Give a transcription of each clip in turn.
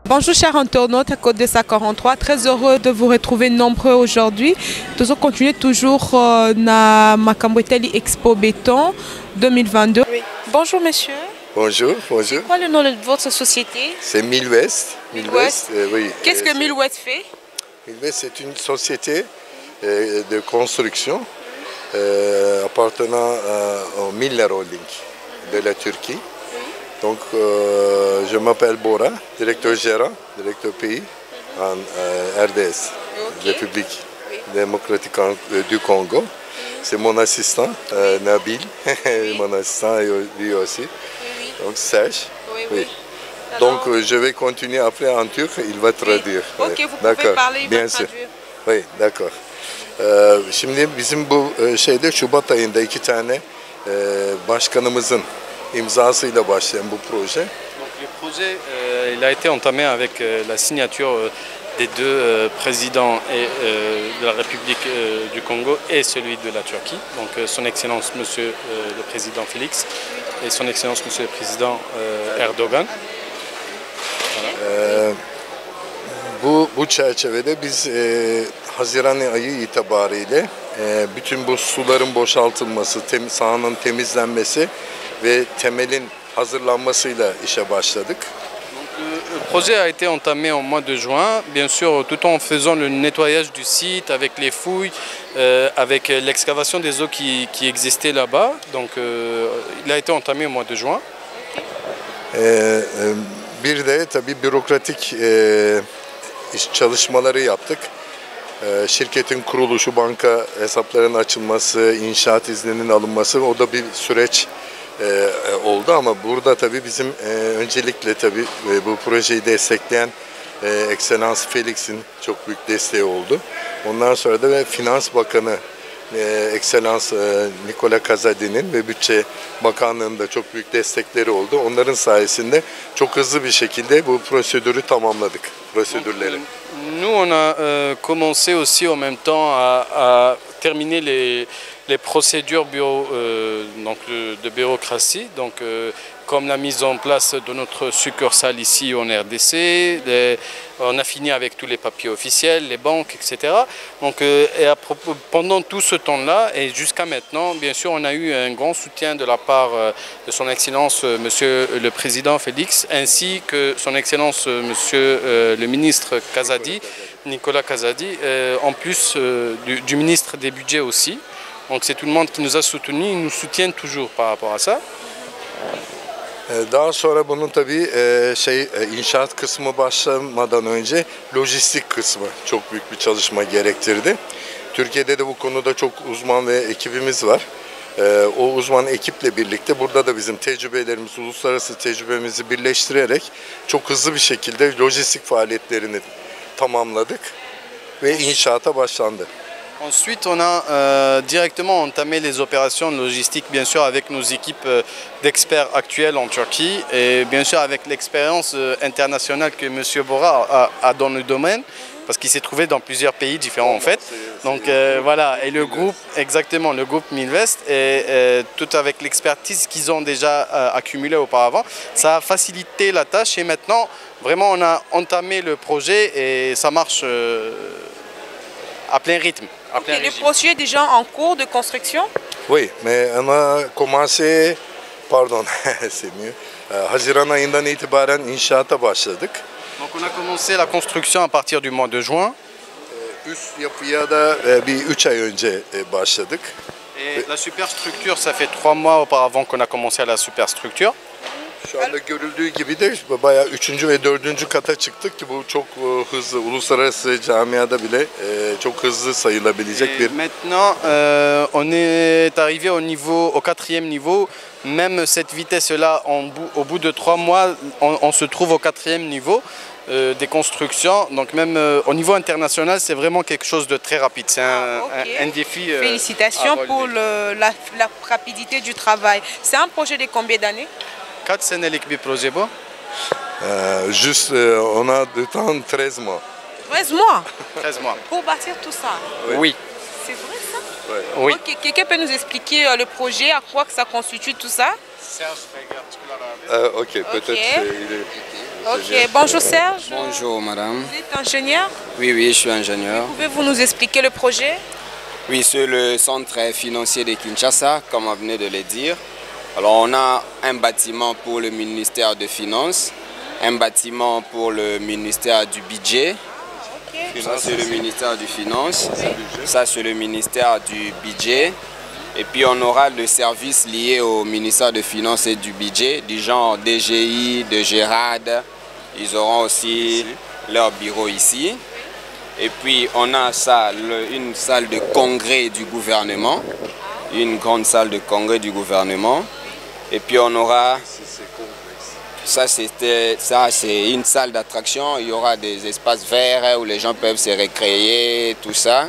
Bonjour chers internautes à Côte de Sa 43, très heureux de vous retrouver nombreux aujourd'hui. Nous allons continuer toujours na Makambweteli Expo Béton 2022. Oui. Bonjour monsieur. Bonjour, bonjour. C'est quoi le nom de votre société? C'est Milwest. Milwest. Oui. Qu'est-ce que Milwest fait? Milwest, c'est une société de construction appartenant au Miller Holding de la Turquie. Donc, je m'appelle Bora, directeur gérant, directeur pays en RDS, République démocratique du Congo. C'est mon assistant, Nabil, mon assistant lui aussi. Donc, Serge. Oui. Donc, je vais continuer après en turc, il va traduire. Ok, vous pouvez parler, il va traduire. Oui, d'accord. Şimdi bizim bu şeyde Şubat ayında 2 tane başkanımızın imzasıyla başlayan bu proje. Donc le projet il a été entamé avec la signature des deux présidents de la République du Congo et celui de la Turquie. Donc son Excellence Monsieur le Président Félix et son Excellence Monsieur le Président Erdogan. Bu çerçevede biz Haziran ayı itibariyle bütün bu suların boşaltılması, sahanın temizlenmesi ve temelin hazırlanmasıyla işe başladık. Le projet a été entamé en mois de juin, bien sûr tout en faisant le nettoyage du site avec les fouilles, avec l'excavation des eaux qui existaient là-bas. Donc il a été entamé au mois de juin. Bir de tabii bürokratik çalışmaları yaptık. Şirketin kuruluşu, banka hesaplarının açılması, inşaat izninin alınması, o da bir süreç oldu ama burada tabii bizim öncelikle tabii bu projeyi destekleyen Excellence Felix'in çok büyük desteği oldu. Ondan sonra da Finans Bakanı Excellence Nicola Kazadi'nin ve Bütçe Bakanlığı'nın da çok büyük destekleri oldu. Onların sayesinde çok hızlı bir şekilde bu prosedürü tamamladık, prosedürleri. Nous, on a commencé aussi en même temps à terminer les procédures de bureaucratie, donc, comme la mise en place de notre succursale ici en RDC, on a fini avec tous les papiers officiels, les banques, etc. Donc, pendant tout ce temps-là et jusqu'à maintenant, bien sûr, on a eu un grand soutien de la part de son Excellence Monsieur le Président Félix, ainsi que son Excellence Monsieur le ministre Kazadi, Nicolas Kazadi, en plus du ministre des Budgets aussi. Donc c'est tout le monde qui nous a soutenus, ils nous soutiennent toujours par rapport à ça. Daha sonra bunun tabii inşaat kısmı başlamadan önce lojistik kısmı çok büyük bir çalışma gerektirdi. Türkiye'de de bu konuda çok uzman ve ekibimiz var. O uzman ekiple birlikte burada da bizim tecrübelerimiz, uluslararası tecrübemizi birleştirerek çok hızlı bir şekilde lojistik faaliyetlerini tamamladık ve inşaata başlandı. Ensuite, on a directement entamé les opérations logistiques, bien sûr, avec nos équipes d'experts actuels en Turquie et bien sûr avec l'expérience internationale que M. Bora a dans le domaine, parce qu'il s'est trouvé dans plusieurs pays différents en fait. Donc voilà, et le groupe, exactement, le groupe Milwest, et tout avec l'expertise qu'ils ont déjà accumulée auparavant, ça a facilité la tâche et maintenant, vraiment, on a entamé le projet et ça marche à plein rythme. Le projet est déjà en cours de construction? Oui, mais on a commencé, pardon, c'est mieux, Haziran ayından itibaren inşaata başladık. Donc on a commencé la construction à partir du mois de juin. Üst yapıya da bir 3 ay önce başladık. Et la superstructure, ça fait 3 mois auparavant qu'on a commencé à la superstructure. Şu anda görüldüğü gibi de bayağı 3. ve 4. kata çıktık ki bu çok hızlı, uluslararası camiada bile çok hızlı sayılabilecek bir. Maintenant, on est arrivé au 4e niveau. Même cette vitesse-là, au bout de 3 mois, on se trouve au 4e niveau des constructions. Donc même au niveau international, c'est vraiment quelque chose de très rapide. C'est un défi. Félicitations pour la rapidité du travail. C'est un projet de combien d'années? 4 senelik bir proje bu. Juste, on a de temps 13 mois. 13 mois? 13 mois. Pour bâtir tout ça? Oui. C'est vrai ça? Oui. Ok, quelqu'un peut nous expliquer le projet, à quoi que ça constitue tout ça? Ok, peut-être il est... Ok, bonjour Serge. Bonjour madame. Vous êtes ingénieur? Oui, je suis ingénieur. Pouvez-vous nous expliquer le projet? Oui, c'est le centre financier de Kinshasa, comme on venait de le dire. Alors on a un bâtiment pour le ministère des Finances, un bâtiment pour le ministère du Budget. Ça c'est le ministère du Finance, ça c'est le ministère du Budget. Et puis on aura le service lié au ministère des Finances et du Budget, du genre DGI, de Gérard. Ils auront aussi leur bureau ici. Et puis on a ça, une salle de congrès du gouvernement, une grande salle de congrès du gouvernement. Et puis on aura, ça c'est une salle d'attraction, il y aura des espaces verts où les gens peuvent se récréer, tout ça.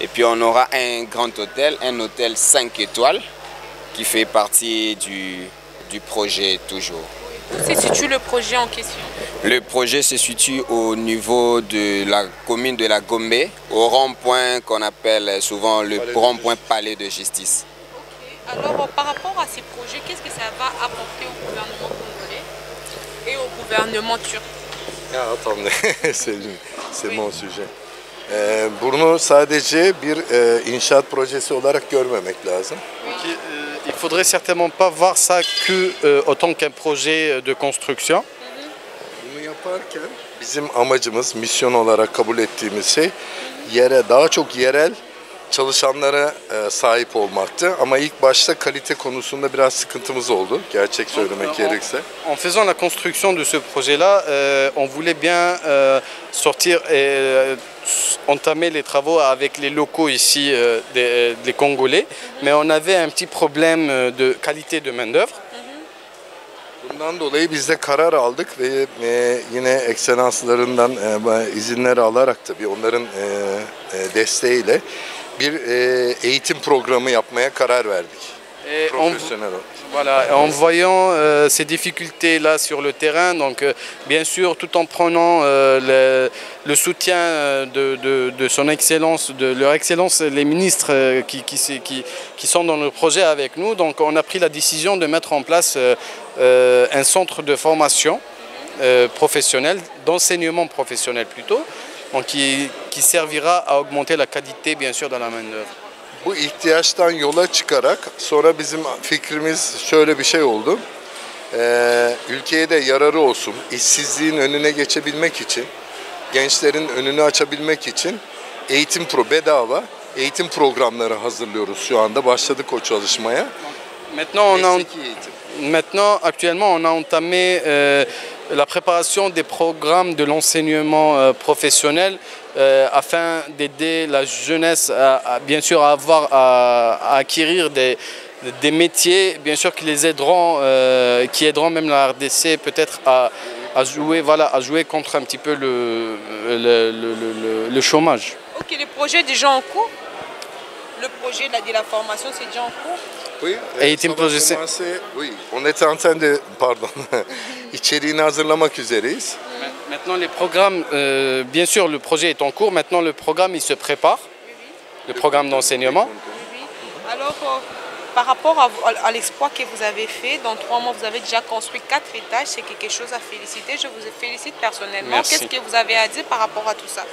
Et puis on aura un grand hôtel, un hôtel 5 étoiles qui fait partie du projet toujours. Où se situe le projet en question? Le projet se situe au niveau de la commune de la Gombe, au rond-point qu'on appelle souvent le rond-point Palais de Justice. Okay. Alors par rapport à ces projets, qu'est-ce que ça va apporter au gouvernement congolais et au gouvernement turc? Ya tamam, c'est mon sujet. Bunu sadece bir inşaat projesi olarak görmemek lazım. Il ne faudrait certainement pas voir ça que autant qu'un projet de construction. Bunu yaparken bizim amacımız, misyon olarak kabul ettiğimiz şey daha çok yerel çalışanlara sahip olmaktı. Ama ilk başta kalite konusunda biraz sıkıntımız oldu, gerçek söylemek gerekirse. En faisant la construction de ce projet-là, on voulait bien sortir et entamer les travaux avec les locaux ici des Congolais, mais on avait un petit problème de qualité de main-d'œuvre. Bundan dolayı biz de karar aldık ve yine ekselanslarından izinleri alarak tabii onların desteğiyle bir eğitim programı yapmaya karar verdik. Profesyonel olarak. Voilà, en voyant ces difficultés-là sur le terrain, donc bien sûr tout en prenant le soutien de son excellence, de leur excellence, les ministres qui sont dans le projet avec nous, donc on a pris la décision de mettre en place un centre de formation professionnelle, d'enseignement professionnel plutôt, donc qui servira à augmenter la qualité bien sûr de la main-d'œuvre. Bu ihtiyaçtan yola çıkarak sonra bizim fikrimiz şöyle bir şey oldu. Ülkeye de yararı olsun, işsizliğin önüne geçebilmek için, gençlerin önünü açabilmek için bedava eğitim programları hazırlıyoruz şu anda. Başladık o çalışmaya. Maintenant, actuellement, on a entamé la préparation des programmes de l'enseignement professionnel afin d'aider la jeunesse bien sûr à acquérir des métiers, bien sûr qui les aideront, qui aideront même la RDC peut-être à jouer contre un petit peu le chômage. Ok, le projet est déjà en cours. Le projet de la formation, c'est déjà en cours. Oui, oui, on est en train de, pardon, içeriğini hazırlamak üzereyiz. Maintenant les programmes, bien sûr le projet est en cours, maintenant le programme il se prépare, le programme d'enseignement. Alors par rapport à l'exploit que vous avez fait, dans 3 mois vous avez déjà construit 4 étages, c'est quelque chose à féliciter, je vous félicite personnellement. Qu'est-ce que vous avez à dire par rapport à tout ça?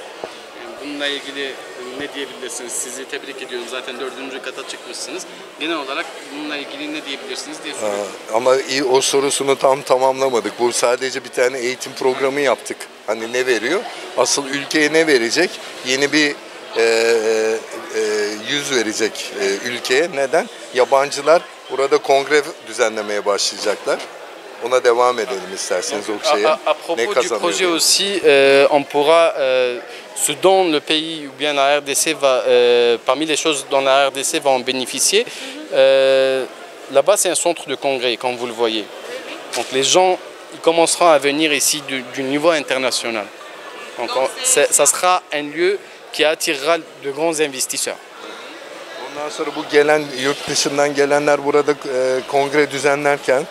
Bununla ilgili ne diyebilirsiniz? Sizi tebrik ediyorum. Zaten 4. kata çıkmışsınız. Genel olarak bununla ilgili ne diyebilirsiniz diye soruyorum. Ama o sorusunu tam tamamlamadık. Bu sadece bir tane eğitim programı yaptık. Hani ne veriyor? Asıl ülkeye ne verecek? Yeni bir yüz verecek ülkeye. Neden? Yabancılar burada kongre düzenlemeye başlayacaklar. Ona devam edelim isterseniz o şeye. À propos du projet aussi, on pourra, ce dont le pays ou bien la RDC va, parmi les choses dont la RDC va en bénéficier, là-bas c'est un centre de congrès, comme vous le voyez. Donc les gens ils commenceront à venir ici du niveau international. Donc ça sera un lieu qui attirera de grands investisseurs. Ondan sonra bu gelen yurt dışından gelenler burada kongre düzenlerken,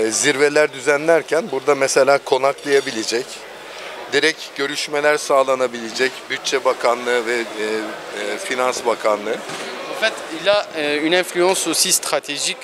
zirveler düzenlerken burada mesela konaklayabilecek, direkt görüşmeler sağlanabilecek Bütçe Bakanlığı ve Finans Bakanlığı En fait, il a une influence aussi stratégique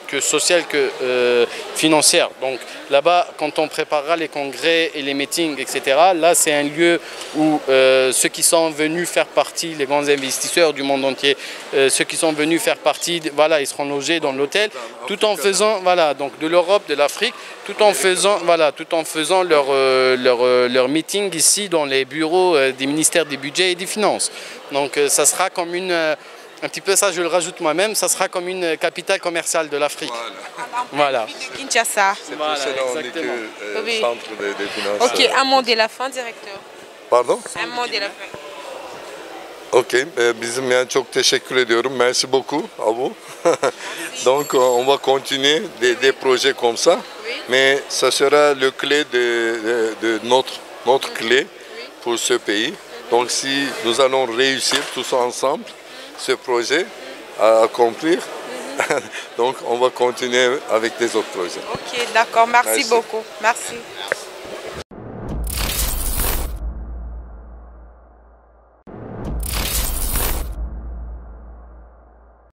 que sociale que financière. Donc là-bas, quand on préparera les congrès et les meetings, etc., là c'est un lieu où ceux qui sont venus faire partie, les grands investisseurs du monde entier, ceux qui sont venus faire partie, voilà, ils seront logés dans l'hôtel, tout en faisant, voilà, donc de l'Europe, de l'Afrique, tout en faisant, voilà, tout en faisant leur meeting ici dans les bureaux des ministères des budgets et des finances. Donc ça sera comme un petit peu ça, je le rajoute moi-même, ça sera comme une capitale commerciale de l'Afrique. Voilà. De Kinshasa. C'est Voilà, pour cela on dit exactement. que Oui. centre des finances. Ok, un mot de la fin, directeur. Pardon? Un mot de la fin. Ok, bizim yani çok teşekkür ediyorum. Merci beaucoup à vous. Donc on va continuer des projets comme ça, mais ça sera le clé de notre clé pour ce pays. Donc si nous allons réussir tous ensemble ce projet à accomplir, donc on va continuer avec des autres projets. Ok, d'accord. Merci Merci. beaucoup. Merci.